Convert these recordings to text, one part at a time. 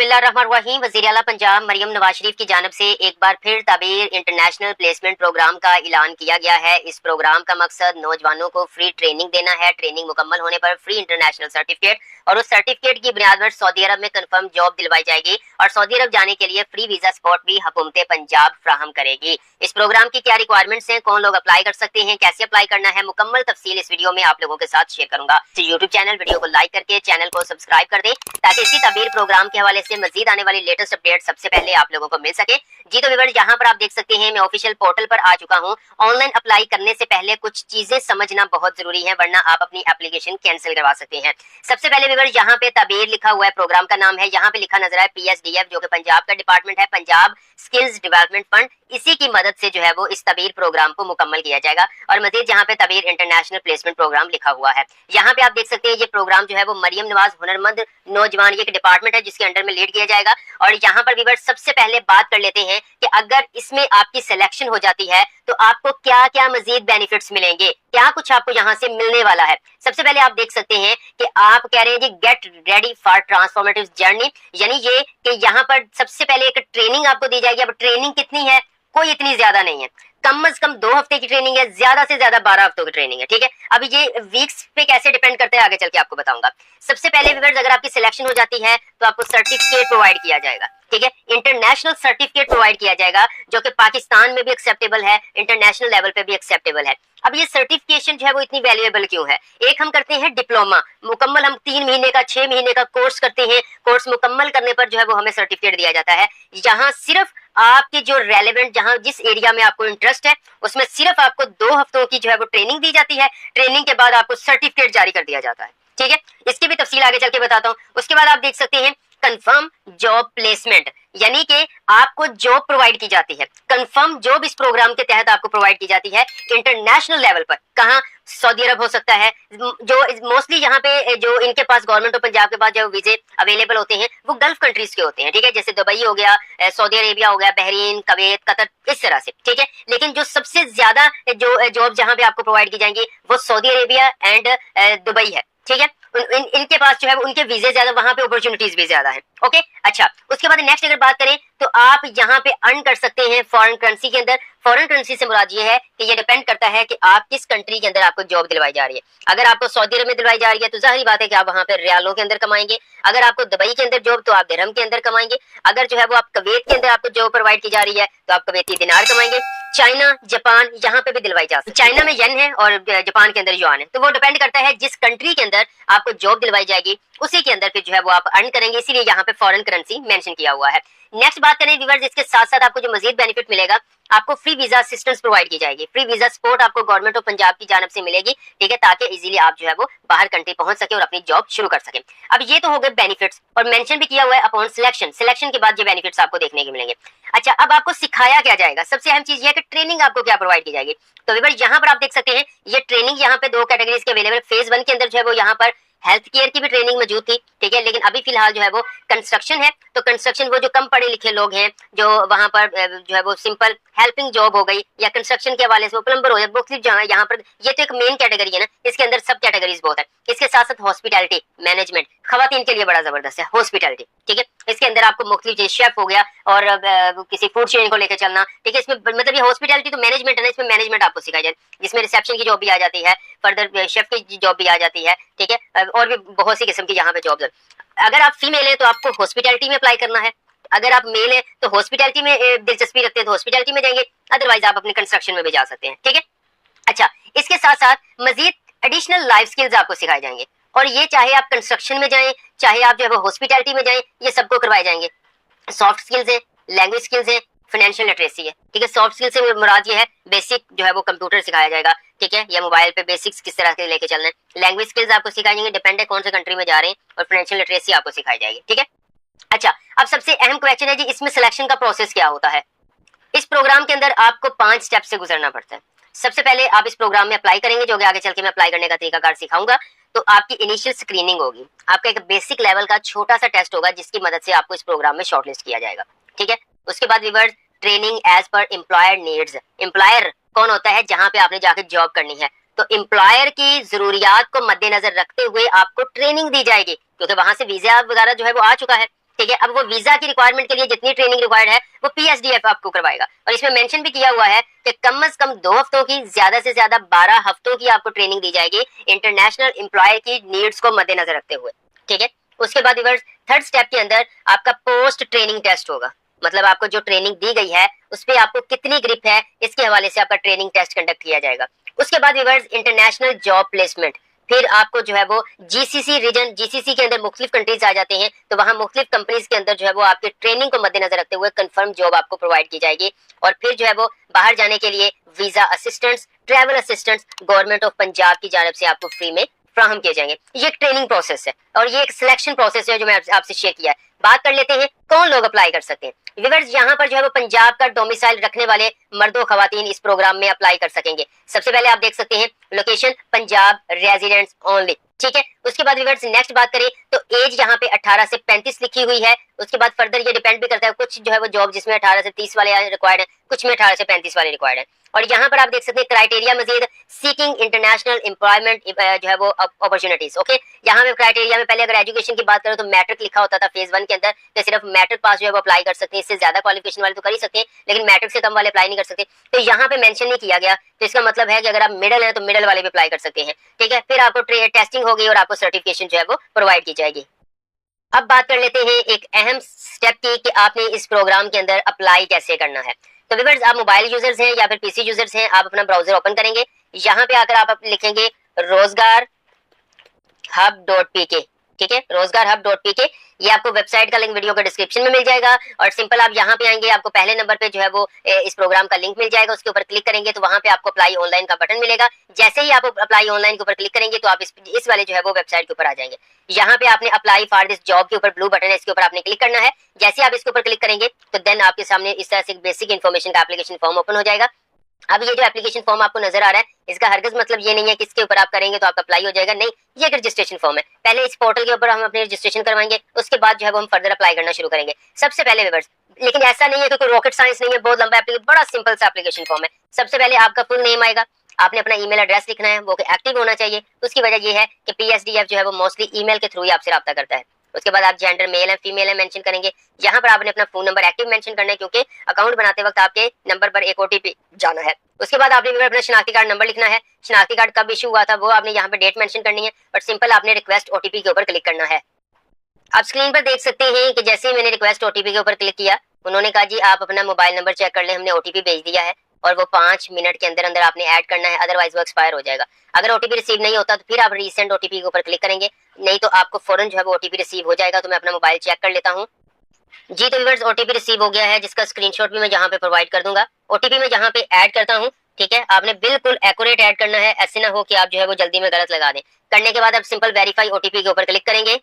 बिस्मिल्लाहिर्रहमानिर्रहीम। वज़ीर आला पंजाब मरियम नवाज शरीफ की जानिब से एक बार फिर ताबीर इंटरनेशनल प्लेसमेंट प्रोग्राम का ऐलान किया गया है। इस प्रोग्राम का मकसद नौजवानों को फ्री ट्रेनिंग देना है। ट्रेनिंग मुकम्मल होने पर फ्री इंटरनेशनल सर्टिफिकेट और उस सर्टिफिकेट की बुनियाद पर सऊदी अरब में कन्फर्म जॉब दिलवाई जाएगी और सऊदी अरब जाने के लिए फ्री वीजा सपोर्ट भी हुकूमत पंजाब फ्राहम करेगी। इस प्रोग्राम की क्या रिक्वायरमेंट्स हैं, कौन लोग अप्लाई कर सकते हैं, कैसे अप्लाई करना है, मुकम्मल तफसील इस वीडियो में आप लोगों के साथ शेयर करूंगा। यूट्यूब चैनल वीडियो को लाइक करके चैनल को सब्सक्राइब कर दें ताकि इसी ताबीर प्रोग्राम के हवाले से मजीद आने वाली लेटेस्ट अपडेट सबसे पहले आप लोगों को मिल सके। जी तो व्यूअर्स, यहाँ पर आप देख सकते हैं मैं ऑफिशियल पोर्टल पर आ चुका हूँ। ऑनलाइन अप्लाई करने से पहले कुछ चीजें समझना बहुत जरूरी है, वरना आप अपनी एप्लीकेशन कैंसिल करवा सकते हैं। सबसे पहले व्यूअर्स, यहाँ पे ताबीर लिखा हुआ है, प्रोग्राम का नाम है, यहाँ पे लिखा नजर है PSDF, जो कि पंजाब का डिपार्टमेंट है, पंजाब स्किल्स डेवलपमेंट फंड। इसी की मदद से जो है वो इस ताबीर प्रोग्राम को मुकम्मल किया जाएगा। और मजीद यहाँ पे ताबीर इंटरनेशनल प्लेसमेंट प्रोग्राम लिखा हुआ है। यहाँ पे आप देख सकते हैं ये प्रोग्राम जो है वो मरियम नवाज हुनरमंद नौजवान, ये एक डिपार्टमेंट है जिसके अंडर में लीड किया जाएगा। और यहाँ पर व्यूअर्स सबसे पहले बात कर लेते हैं कि अगर इसमें आपकी सिलेक्शन हो जाती है तो आपको क्या क्या मजीद बेनिफिट्स मिलेंगे, क्या कुछ आपको यहाँ से मिलने वाला है। सबसे पहले आप देख सकते हैं कि आप कह रहे हैं जी get ready for transformative journey, यानी ये कि यहाँ पर सबसे पहले एक ट्रेनिंग आपको दी जाएगी। अब ट्रेनिंग कितनी है, कोई इतनी ज्यादा नहीं है, कम से कम 2 हफ्ते की ट्रेनिंग है, ज्यादा से ज्यादा 12 हफ्तों की ट्रेनिंग है। ठीक है, अभी ये वीक्स पे कैसे डिपेंड करता है आगे चल के आपको बताऊंगा। सबसे पहले व्यूअर्स, अगर आपकी सिलेक्शन हो जाती है तो आपको सर्टिफिकेट प्रोवाइड किया जाएगा। ठीक है, इंटरनेशनल सर्टिफिकेट प्रोवाइड किया जाएगा जो कि पाकिस्तान में भी एक्सेप्टेबल है, इंटरनेशनल लेवल पे भी एक्सेप्टेबल है। अब ये सर्टिफिकेशन जो है वो इतनी वैल्यूएबल क्यों है? एक हम करते हैं डिप्लोमा मुकम्मल, हम 3 महीने का 6 महीने का कोर्स करते हैं। कोर्स मुकम्मल करने पर जो है वो हमें सर्टिफिकेट दिया जाता है। यहाँ सिर्फ आपके जो रेलेवेंट, जहाँ जिस एरिया में आपको इंटरेस्ट है उसमें सिर्फ आपको 2 हफ्तों की जो है वो ट्रेनिंग दी जाती है। ट्रेनिंग के बाद आपको सर्टिफिकेट जारी कर दिया जाता है। ठीक है, इसकी भी तफसील आगे चल के बताता हूँ। उसके बाद आप देख सकते हैं कंफर्म जॉब प्लेसमेंट, यानी कि आपको जॉब प्रोवाइड की जाती है। कंफर्म जॉब इस प्रोग्राम के तहत आपको प्रोवाइड की जाती है इंटरनेशनल लेवल पर। कहाँ? सऊदी अरब हो सकता है। जो मोस्टली यहाँ पे जो इनके पास गवर्नमेंट ऑफ पंजाब के पास जो वीजे अवेलेबल होते हैं वो गल्फ कंट्रीज के होते हैं। ठीक है, जैसे दुबई हो गया, सऊदी अरेबिया हो गया, बहरीन, कुवैत, कतर, इस तरह से। ठीक है, लेकिन जो सबसे ज्यादा जो जॉब जहाँ पे आपको प्रोवाइड की जाएंगी वो सऊदी अरेबिया एंड दुबई है। ठीक है, इनके पास जो है उनके वीजे ज्यादा, वहां पे अपॉर्चुनिटीज भी ज्यादा है। ओके, अच्छा, उसके बाद नेक्स्ट अगर बात करें तो आप यहाँ पे अर्न कर सकते हैं फॉरेन करेंसी के अंदर। फॉरेन करेंसी से मुराद ये है कि ये डिपेंड करता है कि आप किस कंट्री के अंदर आपको जॉब दिलवाई जा रही है। अगर आपको सऊदी अरब में दिलवाई जा रही है तो जाहिर बात है कि आप वहाँ पे रियालों के अंदर कमाएंगे। अगर आपको दुबई के अंदर जॉब तो आप दिरहम के अंदर कमाएंगे। अगर जो है वो आप कुवैत के अंदर आपको जॉब प्रोवाइड की जा रही है तो आप कुवैती दिनार कमाएंगे। चाइना, जापान, यहाँ पे भी दिलवाई जा सकती है। चाइना में येन है और जापान के अंदर युआन है, तो वो डिपेंड करता है जिस कंट्री के अंदर आपको जॉब दिलवाई जाएगी उसी के अंदर फिर जो है वो आप अर्न करेंगे, इसीलिए यहाँ पे फॉरेन करेंसी मेंशन किया हुआ है। नेक्स्ट बात करें व्यूअर्स, इसके साथ साथ आपको जो मजीद बेनिफिट मिलेगा, आपको फ्री वीजा असिस्टेंस प्रोवाइड की जाएगी। फ्री वीजा सपोर्ट आपको गवर्नमेंट ऑफ पंजाब की जानिब से मिलेगी। ठीक है, ताकि इजीली आप जो है वो बाहर कंट्री पहुंच सके और अपनी जॉब शुरू कर सके। अब ये तो हो गए बेनिफिट्स, और मेंशन भी किया हुआ है अपॉन सिलेक्शन। सिलेक्शन के बाद ये बेनिफिट्स आपको देखने को मिलेंगे। अच्छा, अब आपको सिखाया क्या जाएगा? सबसे अहम चीज ये है कि ट्रेनिंग आपको क्या प्रोवाइड की जाएगी। तो व्यूअर्स, यहाँ पर आप देख सकते हैं ये ट्रेनिंग यहाँ पे 2 कैटेगरीज के अवेलेबल। फेज 1 के अंदर जो है वो यहाँ पर हेल्थ केयर की भी ट्रेनिंग मौजूद थी। ठीक है, लेकिन अभी फिलहाल जो है वो कंस्ट्रक्शन है। तो कंस्ट्रक्शन वो जो कम पढ़े लिखे लोग हैं, जो वहां पर जो है वो सिंपल हेल्पिंग जॉब हो गई या कंस्ट्रक्शन के हवाले से वो प्लम्बर हो जाए, मुख्तलिफ जहाँ यहाँ पर ये तो एक मेन कैटेगरी है ना, इसके अंदर सब कैटेगरीज बहुत है। इसके साथ साथ हॉस्पिटैलिटी मैनेजमेंट खवातीन के लिए बड़ा जबरदस्त है हॉस्पिटैलिटी। ठीक है, इसके अंदर आपको मुख्तलिफ शेफ हो गया और किसी फूड चेन को लेकर चलना। ठीक है, इसमें मतलब ये हॉस्पिटैलिटी तो मैनेजमेंट है ना, इसमें मैनेजमेंट आपको सिखाई जाए, जिसमें रिसेप्शन की जॉब भी आ जाती है, फर्दर शेफ की जॉब भी आ जाती है। ठीक है, और भी बहुत सी किस्म की यहाँ पे जॉब्स है। अगर आप फीमेल है तो आपको हॉस्पिटैलिटी में अप्लाई करना है। अगर आप मेल है तो हॉस्पिटैलिटी में दिलचस्पी रखते हैं तो हॉस्पिटैलिटी में जाएंगे, अदरवाइज आप अपने कंस्ट्रक्शन में भी जा सकते हैं। ठीक है, अच्छा, इसके साथ साथ मजीद एडिशनल लाइफ स्किल्स आपको सिखाए जाएंगे, और ये चाहे आप कंस्ट्रक्शन में जाएं, चाहे आप जो है वो हॉस्पिटैलिटी में जाएं, ये सबको करवाए जाएंगे। सॉफ्ट स्किल्स है, लैंग्वेज स्किल्स है, फाइनेंशियल लिटरेसी है। ठीक है, सॉफ्ट स्किल्स से मुराद ये है बेसिक जो है वो कंप्यूटर सिखाया जाएगा। ठीक है, या मोबाइल पे बेसिक्स किस तरह से लेके चलना है। लैंग्वेज स्किल्स आपको सिखाई जाएंगे, डिपेंड है कौन से कंट्री में जा रहे हैं, और फाइनेंशियल लिटरेसी आपको सिखाई जाएगी। ठीक है, अच्छा, अब सबसे अहम क्वेश्चन है जी, इसमें सिलेक्शन का प्रोसेस क्या होता है? इस प्रोग्राम के अंदर आपको 5 स्टेप से गुजरना पड़ता है। सबसे पहले आप इस प्रोग्राम में अप्लाई करेंगे, जो कि आगे चल के मैं अप्लाई करने का तरीकाकार सिखाऊंगा। तो आपकी इनिशियल स्क्रीनिंग होगी, आपका एक बेसिक लेवल का छोटा सा टेस्ट होगा जिसकी मदद से आपको इस प्रोग्राम में शॉर्टलिस्ट किया जाएगा। ठीक है, उसके बाद viewers, training as per employer needs. Employer कौन होता है? जहां पे आपने जाकर जॉब करनी है, तो एम्प्लॉयर की जरूरियात को मद्देनजर रखते हुए आपको ट्रेनिंग दी जाएगी, क्योंकि वहां से वीजा वगैरह जो है वो आ चुका है। ठीक है। अब वो वीजा की रिक्वायरमेंट के लिए जितनी ट्रेनिंग रिक्वायर्ड है वो पीएसडीएफ आपको करवाएगा, और इसमें मेंशन भी किया हुआ है कि कम से कम 2 हफ्तों की, ज्यादा से ज्यादा 12 हफ्तों की आपको ट्रेनिंग दी जाएगी इंटरनेशनल एम्प्लॉय की नीड्स को मद्देनजर रखते हुए, ठीक है। उसके बाद व्यूअर्स थर्ड स्टेप के अंदर आपका पोस्ट ट्रेनिंग टेस्ट होगा, मतलब आपको जो ट्रेनिंग दी गई है उस पर आपको कितनी ग्रिप है इसके हवाले से आपका ट्रेनिंग टेस्ट कंडक्ट किया जाएगा। उसके बाद व्यूअर्स इंटरनेशनल जॉब प्लेसमेंट, फिर आपको जो है वो जीसीसी रीजन, जीसीसी के अंदर मुख्तलिफ कंट्रीज आ जाते हैं, तो वहाँ मुख्तलिफ कंपनीज के अंदर जो है वो आपके ट्रेनिंग को मद्देनजर रखते हुए कंफर्म जॉब आपको प्रोवाइड की जाएगी, और फिर जो है वो बाहर जाने के लिए visa assistants, travel assistants government of Punjab की जानब से आपको फ्री में फ्राहम किए जाएंगे। ये एक ट्रेनिंग प्रोसेस है और ये एक सिलेक्शन प्रोसेस है जो मैं आपसे शेयर किया है। बात कर लेते हैं कौन लोग अप्लाई कर सकते हैं। व्यूअर्स यहाँ पर जो है वो पंजाब का डोमिसाइल रखने वाले मर्दों खवातीन इस प्रोग्राम में अप्लाई कर सकेंगे। सबसे पहले आप देख सकते हैं लोकेशन पंजाब, रेजिडेंट्स ओनली, ठीक है। उसके बाद व्यूअर्स नेक्स्ट बात करें तो एज यहाँ पे 18 से 35 लिखी हुई है। उसके बाद फर्दर ये डिपेंड भी करता है, कुछ जो है वो जॉब जिसमें 18 से 30 वाले रिक्वायर्ड है, कुछ में 18 से 35 वाले रिक्वायर्ड है। और यहाँ पर आप देख सकते हैं क्राइटेरिया मजीद सीकिंग इंटरनेशनल एम्प्लॉयमेंट जो है वो अपॉर्चुनिटीज, ओके। यहाँ पे क्राइटेरिया में पहले अगर एजुकेशन की बात करें तो मैट्रिक लिखा होता था फेज 1 के अंदर, तो सिर्फ मैट्रिक पास जो है वो अप्लाई कर सकते हैं, इससे ज्यादा क्वालिफिकेशन वाले तो कर ही सकते हैं लेकिन मैट्रिक से कम वाले अप्लाई नहीं कर सकते। तो यहाँ पे मेंशन नहीं किया गया, तो इसका मतलब है कि अगर आप मिडिल हैं तो मिडिल वाले भी अप्लाई कर सकते हैं, ठीक है। फिर आपको टेस्टिंग होगी और आपको सर्टिफिकेशन जो है वो प्रोवाइड की जाएगी। अब बात कर लेते हैं एक अहम स्टेप की कि आपने इस प्रोग्राम के अंदर अप्लाई कैसे करना है। तो व्यूअर्स आप मोबाइल यूजर्स हैं या फिर पीसी यूजर्स हैं, आप अपना ब्राउजर ओपन करेंगे, यहाँ पे आकर आप लिखेंगे रोजगार hub.pk, ठीक है, रोजगार hub.pk। ये आपको वेबसाइट का लिंक वीडियो के डिस्क्रिप्शन में मिल जाएगा, और सिंपल आप यहाँ पे आएंगे, आपको पहले नंबर पे जो है वो इस प्रोग्राम का लिंक मिल जाएगा, उसके ऊपर क्लिक करेंगे तो वहाँ पे आपको अप्लाई ऑनलाइन का बटन मिलेगा। जैसे ही आप अप्लाई ऑनलाइन के ऊपर क्लिक करेंगे तो आप इस वाले जो है वो वेबसाइट के ऊपर आ जाएंगे। यहाँ पे आपने अप्लाई फॉर दिस जॉब के ऊपर ब्लू बटन है, इसके ऊपर आपने क्लिक करना है। जैसे आप इसके ऊपर क्लिक करेंगे तो देन आपके सामने इस तरह से बेसिक इन्फॉर्मेशन का एप्लीकेशन फॉर्म ओपन हो जाएगा। अब ये जो एप्लीकेशन फॉर्म आपको नजर आ रहा है इसका हरगिज मतलब ये नहीं है कि इसके ऊपर आप करेंगे तो आपका अप्लाई हो जाएगा, नहीं, ये एक रजिस्ट्रेशन फॉर्म है। पहले इस पोर्टल के ऊपर हम अपने रजिस्ट्रेशन करवाएंगे, उसके बाद जो है वो हम फर्दर अप्लाई करना शुरू करेंगे सबसे पहले व्यूअर्स। लेकिन ऐसा नहीं है कि कोई रॉकेट साइंस नहीं है, बहुत लंबा एप्लीकेशन, बड़ा सिंपल सा एप्लीकेशन फॉर्म है। सबसे पहले आपका फुल नेम आएगा, आपने अपना ईमेल एड्रेस लिखना है, वो एक्टिव होना चाहिए। उसकी वजह ये है कि पीएसडीएफ जो है वो मोस्टली ईमेल के थ्रू ही आपसे रब्ता करता है। उसके बाद आप जेंडर मेल है फीमेल है मेंशन करेंगे। यहाँ पर आपने अपना फोन नंबर एक्टिव मेंशन करना है क्योंकि अकाउंट बनाते वक्त आपके नंबर पर एक ओटीपी जाना है। उसके बाद आपने अपना शनाख्ती कार्ड नंबर लिखना है, शनाख्ती कार्ड कब इशू हुआ था वो आपने यहाँ पे डेट मेंशन करनी है, और सिंपल आपने रिक्वेस्ट ओटीपी के ऊपर क्लिक करना है। आप स्क्रीन पर देख सकते हैं कि जैसे ही मैंने रिक्वेस्ट ओटीपी के ऊपर क्लिक किया, उन्होंने कहा जी आप अपना मोबाइल नंबर चेक कर लें, हमने ओटीपी भेज दिया है, और वो 5 मिनट के अंदर अंदर आपने ऐड करना है, अदरवाइज वो एक्सपायर हो जाएगा। अगर ओटीपी रिसीव नहीं होता तो फिर आप रीसेंट ओटीपी के ऊपर क्लिक करेंगे, नहीं तो आपको फौरन जो है वो ओटीपी रिसीव हो जाएगा। तो मैं अपना मोबाइल चेक कर लेता हूँ। जी तो व्यूअर्स ओटीपी रिसीव हो गया है, जिसका स्क्रीनशॉट भी मैं यहाँ पे प्रोवाइड कर दूंगा। ओटीपी मैं यहाँ पे ऐड करता हूँ, ठीक है। आपने बिल्कुल एक्यूरेट ऐड करना है, ऐसे ना हो कि आप जो है वो जल्दी में गलत लगा दें। करने के बाद आप सिंपल वेरीफाई ओटीपी के ऊपर क्लिक करेंगे।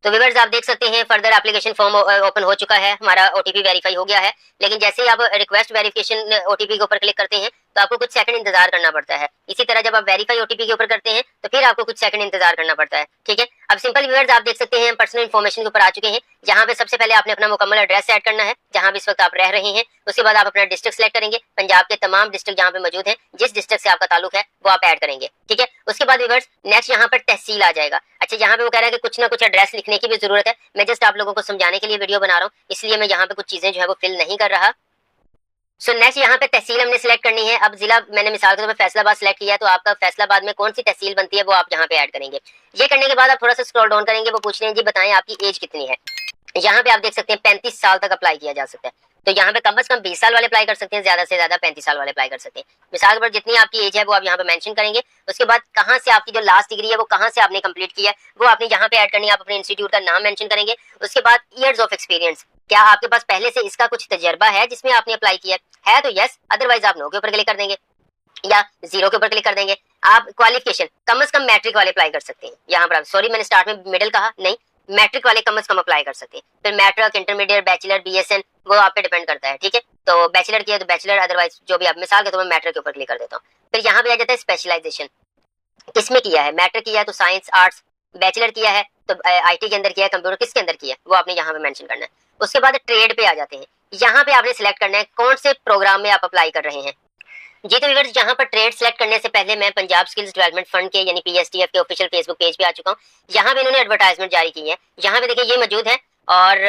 तो व्यूअर्स आप देख सकते हैं फर्दर एप्लीकेशन फॉर्म ओपन हो चुका है, हमारा ओटीपी वेरीफाई हो गया है। लेकिन जैसे ही आप रिक्वेस्ट वेरिफिकेशन ओटीपी के ऊपर क्लिक करते हैं तो आपको कुछ सेकंड इंतजार करना पड़ता है। इसी तरह जब आप वेरीफाई ओटीपी के ऊपर करते हैं तो फिर आपको कुछ सेकंड इंतजार करना पड़ता है, ठीक है। अब सिंपल व्यूअर्स आप देख सकते हैं पर्सनल इन्फॉर्मेशन के ऊपर आ चुके हैं। यहाँ पे सबसे पहले आपने अपना मुकम्मल एड्रेस ऐड करना है जहाँ भी इस वक्त आप रह रहे हैं। उसके बाद आप अपना डिस्ट्रिक्ट सेलेक्ट करेंगे, पंजाब के तमाम डिस्ट्रिक्ट जहाँ पे मौजूद है, जिस डिस्ट्रिक्ट से आपका ताल्लुक है वो आप ऐड करेंगे, ठीक है। उसके बाद व्यूअर्स नेक्स्ट यहाँ पर तहसील आ जाएगा। अच्छा यहाँ पे वो कह रहा है कि कुछ ना कुछ एड्रेस लिखने की भी जरूरत है, मैं जस्ट आप लोगों को समझाने के लिए वीडियो बना रहा हूँ, इसलिए मैं यहाँ पे कुछ चीजें जो है वो फिल नहीं कर रहा। सो नेक्स्ट यहाँ पे तहसील हमने सिलेक्ट करनी है। अब जिला मैंने मिसाल के तौर पर फैसलाबाद सिलेक्ट किया है, तो आपका फैसलाबाद में कौन सी तहसील बनती है वो आप यहाँ पे ऐड करेंगे। ये करने के बाद आप थोड़ा सा स्क्रॉल डाउन करेंगे, वो पूछ रहे हैं जी बताएं आपकी एज कितनी है। यहाँ पे आप देख सकते हैं 35 साल तक अप्लाई किया जा सकता है। तो यहाँ पे कम से कम 20 साल वाले अप्लाई कर सकते हैं, ज्यादा से ज्यादा 35 साल वाले अप्लाई कर सकते हैं। मिसाल पर जितनी आपकी एज है वो आप यहाँ पे मेंशन करेंगे। उसके बाद कहाँ से आपकी जो लास्ट डिग्री है वो कहाँ से आपने कंप्लीट किया है वो आपने यहाँ पे ऐड करनी है। आप अपने इंस्टीट्यूट का नाम मेंशन करेंगे। उसके बाद ईयर्स ऑफ एक्सपीरियंस, क्या आपके पास पहले से इसका कुछ तजर्बा है जिसमें आपने अप्लाई किया है तो यस, अदरवाइज आप नो के ऊपर क्लिक कर देंगे या जीरो के ऊपर क्लिक कर देंगे। आप क्वालिफिकेशन कम से कम मैट्रिक वाले अप्लाई कर सकते हैं। यहाँ पर सॉरी मैंने स्टार्ट में मिडिल कहा, नहीं, मैट्रिक वाले कम से कम अप्लाई कर सकते हैं। फिर मैट्रिक, इंटरमीडिएट, बैचलर, बीएसएन वो आप पे डिपेंड करता है, ठीक है। तो बैचलर किया तो बैचलर, अदरवाइज जो भी आप, मिसाल के तौर पर मैट्रिक के ऊपर क्लिक कर देता हूँ। फिर यहाँ पे आ जाता है स्पेशलाइजेशन, किसमें किया है, मैट्रिक किया है तो साइंस आर्ट्स, बैचलर किया है तो आईटी के अंदर किया है, कंप्यूटर किसके अंदर किया है वो आपने यहाँ पे मेंशन करना है। उसके बाद ट्रेड पे आ जाते हैं। यहाँ पे आपने सिलेक्ट करना है कौन से प्रोग्राम में आप अप्लाई कर रहे हैं। जी तो व्यूअर्स यहाँ पर ट्रेड सेलेक्ट करने से पहले मैं पंजाब स्किल्स डेवलपमेंट फंड के यानी पीएसटीएफ के ऑफिशियल फेसबुक पेज पे आ चुका हूँ। यहाँ पे इन्होंने एडवर्टाइजमेंट जारी की है। यहाँ पे देखिए ये मौजूद है, और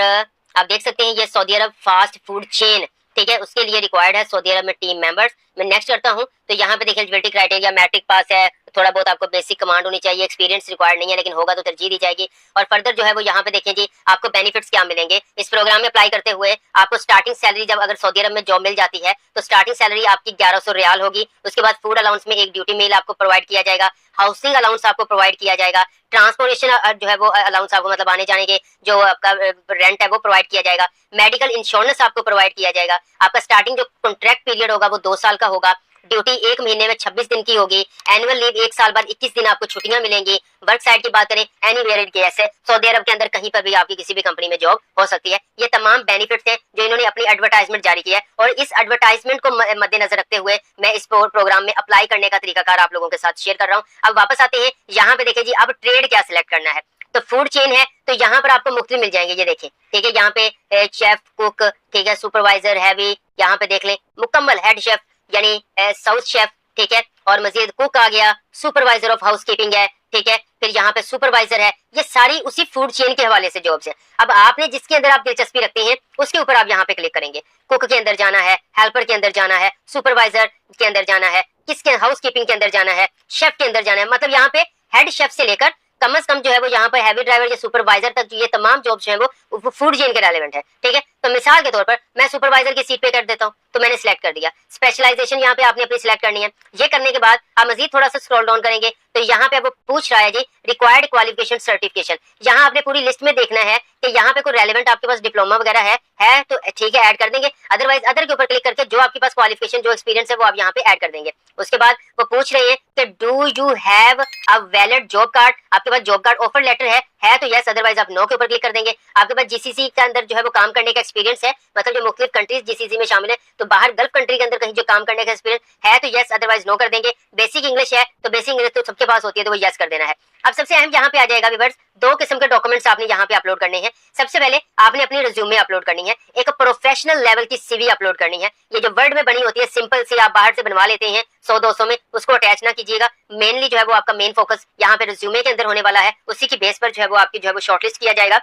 आप देख सकते हैं ये सऊदी अरब फास्ट फूड चेन, ठीक है, उसके लिए रिक्वायर्ड है सऊदी अरब में टीम मेंबर्स। मैं नेक्स्ट करता हूं तो यहाँ पे देखिए एलिजिबिलिटी क्राइटेरिया मैट्रिक पास है, थोड़ा बहुत आपको बेसिक कमांड होनी चाहिए, एक्सपीरियंस रिक्वायर्ड नहीं है लेकिन होगा तो तरजीह दी जाएगी। और फर्दर जो है वो यहाँ पे देखिए जी आपको बेनिफिट्स क्या मिलेंगे इस प्रोग्राम में अप्लाई करते हुए। आपको स्टार्टिंग सैलरी जब अगर सऊदी अरब में जॉब मिल जाती है तो स्टार्टिंग सैलरी आपकी 1100 रियाल होगी। उसके बाद फूड अलाउंस में एक ड्यूटी मील आपको प्रोवाइड किया जाएगा, हाउसिंग अलाउंस आपको प्रोवाइड किया जाएगा, ट्रांसपोर्टेशन जो है वो अलाउंस आपको मतलब आने जाने के जो आपका रेंट है वो प्रोवाइड किया जाएगा, मेडिकल इंश्योरेंस आपको प्रोवाइड किया जाएगा। आपका स्टार्टिंग जो कॉन्ट्रैक्ट पीरियड होगा वो 2 साल का होगा, ड्यूटी 1 महीने में 26 दिन की होगी, एनुअल लीव 1 साल बाद 21 दिन आपको छुट्टियां मिलेंगी। वर्क साइट की बात करें एनीवेयर इट केस है, सऊदी अरब के अंदर कहीं पर भी आपकी किसी भी कंपनी में जॉब हो सकती है। ये तमाम बेनिफिट्स हैं जो इन्होंने अपनी एडवर्टाइजमेंट जारी की है और इस एडवर्टाइजमेंट को मद्देनजर रखते हुए मैं इस प्रोग्राम में अप्लाई करने का तरीकाकार आप लोगों के साथ शेयर कर रहा हूँ। अब वापस आते हैं यहाँ पे, देखिए जी अब ट्रेड क्या सिलेक्ट करना है। तो फूड चेन है तो यहाँ पर आपको मुख्तलिफ मिल जाएंगे, ये देखें, ठीक है, यहाँ पे शेफ, कुक, ठीक है, सुपरवाइजर, हैवी, यहाँ पे देख लें मुकम्मल हेड शेफ यानी साउथ शेफ, ठीक है, और मजीद कुक आ गया, सुपरवाइजर ऑफ हाउसकीपिंग है, ठीक है, फिर यहाँ पे सुपरवाइजर है। ये सारी उसी फूड चेन के हवाले से जॉब्स है। अब आपने जिसके अंदर आप दिलचस्पी रखते हैं उसके ऊपर आप यहाँ पे क्लिक करेंगे। कुक के अंदर जाना है, हेल्पर के अंदर जाना है, सुपरवाइजर के अंदर जाना है, किसके हाउसकीपिंग के अंदर जाना है, शेफ के अंदर जाना है। मतलब यहाँ पे हेड शेफ से लेकर कम से कम जो है वो यहाँ पर हैवी ड्राइवर या सुपरवाइजर तक ये तमाम जॉब्स जो है वो फूड चेन के रेलेवेंट है, ठीक है। तो मिसाल के तौर पर मैं सुपरवाइजर की सीट पे कर देता हूँ, तो मैंने सिलेक्ट कर दिया। स्पेशलाइजेशन यहाँ पे आपने अपनी सिलेक्ट करनी है। ये करने के बाद आप मजीद थोड़ा सा स्क्रॉल डाउन करेंगे तो यहाँ पे आपको पूछ रहा है जी रिक्वायर्ड क्वालिफिकेशन सर्टिफिकेशन। यहाँ आपने पूरी लिस्ट में देखना है कि यहाँ पे कोई रेलेवेंट आपके पास डिप्लोमा वगैरह है तो ठीक है ऐड कर देंगे, अदरवाइज अदर के ऊपर क्लिक करके जो आपके पास क्वालिफिकेशन जो एक्सपीरियंस है वो आप यहाँ पे ऐड कर देंगे। उसके बाद वो पूछ रहे हैं कि do you have a valid job card, आपके पास जॉब कार्ड ऑफर लेटर है तो यस, अदरवाइज आप नो के ऊपर क्लिक कर देंगे। आपके पास जीसीसी के अंदर जो है वो काम करने का एक्सपीरियंस है, मतलब जो मुख्तलिफ कंट्रीज जीसीसी में शामिल है तो बाहर गल्फ कंट्री के अंदर कहीं जो काम करने का एक्सपीरियंस है तो यस, अदरवाइज नो कर देंगे। बेसिक इंग्लिश है तो बेसिक इंग्लिश तो सबके पास होती है तो वो यस कर देना है। अब सबसे अहम यहाँ पे आ जाएगा व्यूअर्स, 2 किस्म के डॉक्यूमेंट्स आपने यहाँ पे अपलोड करने हैं। सबसे पहले आपने अपनी रिज्यूमे अपलोड करनी है, एक प्रोफेशनल लेवल की सीवी अपलोड करनी है। ये जो वर्ड में बनी होती है सिंपल सी आप बाहर से बनवा लेते हैं 100-200 में, उसको अटैच ना कीजिएगा। मेनली जो है वो आपका मेन फोकस यहाँ पे रिज्यूमे के अंदर होने वाला है, उसी की बेस पर जो है वो आपकी जो है वो शॉर्टलिस्ट किया जाएगा।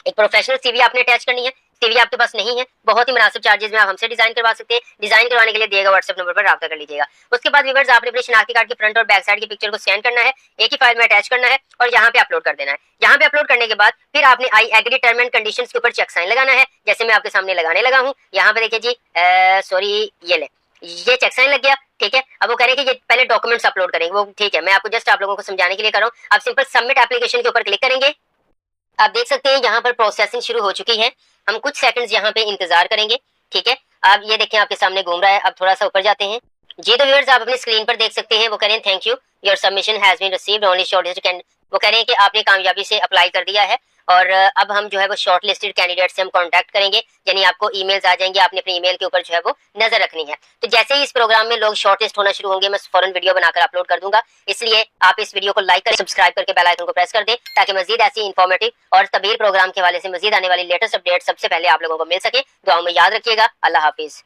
एक प्रोफेशनल सीवी आपने अटैच करनी है। सीवी आपके पास नहीं है, बहुत ही मुनासिब चार्जेस में आप हमसे डिजाइन करवा सकते हैं। डिजाइन करवाने के लिए दिए गए व्हाट्सएप नंबर पर राब्ता कर लीजिएगा। उसके बाद व्यूअर्स आपने अपने शनाख्ती कार्ड की फ्रंट और बैक साइड की पिक्चर को स्कैन करना है, एक ही फाइल में अटैच करना है और यहाँ पे अपलोड कर देना है। यहाँ पे अपलोड करने के बाद फिर आपने I agree term and conditions के ऊपर चेक साइन लगाना है, जैसे मैं आपके सामने लगाने लगा हूँ। यहाँ पे देखिए जी सॉरी ये चेक साइन लग गया, ठीक है। अब वो कह रहे हैं कि ये पहले डॉक्यूमेंट्स अपलोड करेंगे, वो ठीक है, मैं आपको जस्ट आप लोगों को समझाने के लिए कर रहा हूँ। आप सिंपल सबमिट एप्लीकेशन के ऊपर क्लिक करेंगे। आप देख सकते हैं यहाँ पर प्रोसेसिंग शुरू हो चुकी है। हम कुछ सेकंड्स यहाँ पे इंतजार करेंगे, ठीक है। आप ये देखें आपके सामने घूम रहा है। अब थोड़ा सा ऊपर जाते हैं जी, तो व्यूअर्स आप अपनी स्क्रीन पर देख सकते हैं वो कह रहे हैं thank you your submission has been received only shortlisted candidate. वो कह रहे हैं कि आपने कामयाबी से अप्लाई कर दिया है और अब हम जो है वो शॉर्ट लिस्टेड कैंडिडेट से हम कांटेक्ट करेंगे, यानी आपको ईमेल्स आ जाएंगे, आपने अपने ईमेल के ऊपर जो है वो नजर रखनी है। तो जैसे ही इस प्रोग्राम में लोग शॉर्ट लिस्ट होना शुरू होंगे मैं फौरन वीडियो बनाकर अपलोड कर दूंगा, इसलिए आप इस वीडियो को लाइक करें, सब्सक्राइब करके बेल आइकन को प्रेस कर दें ताकि मजीद ऐसी इन्फॉर्मेटिव और तबीर प्रोग्राम के हवाले से मजीद आने वाली लेटेस्ट अपडेट सबसे पहले आप लोगों को मिल सके। दुआओं में याद रखिएगा। अल्लाह हाफिज।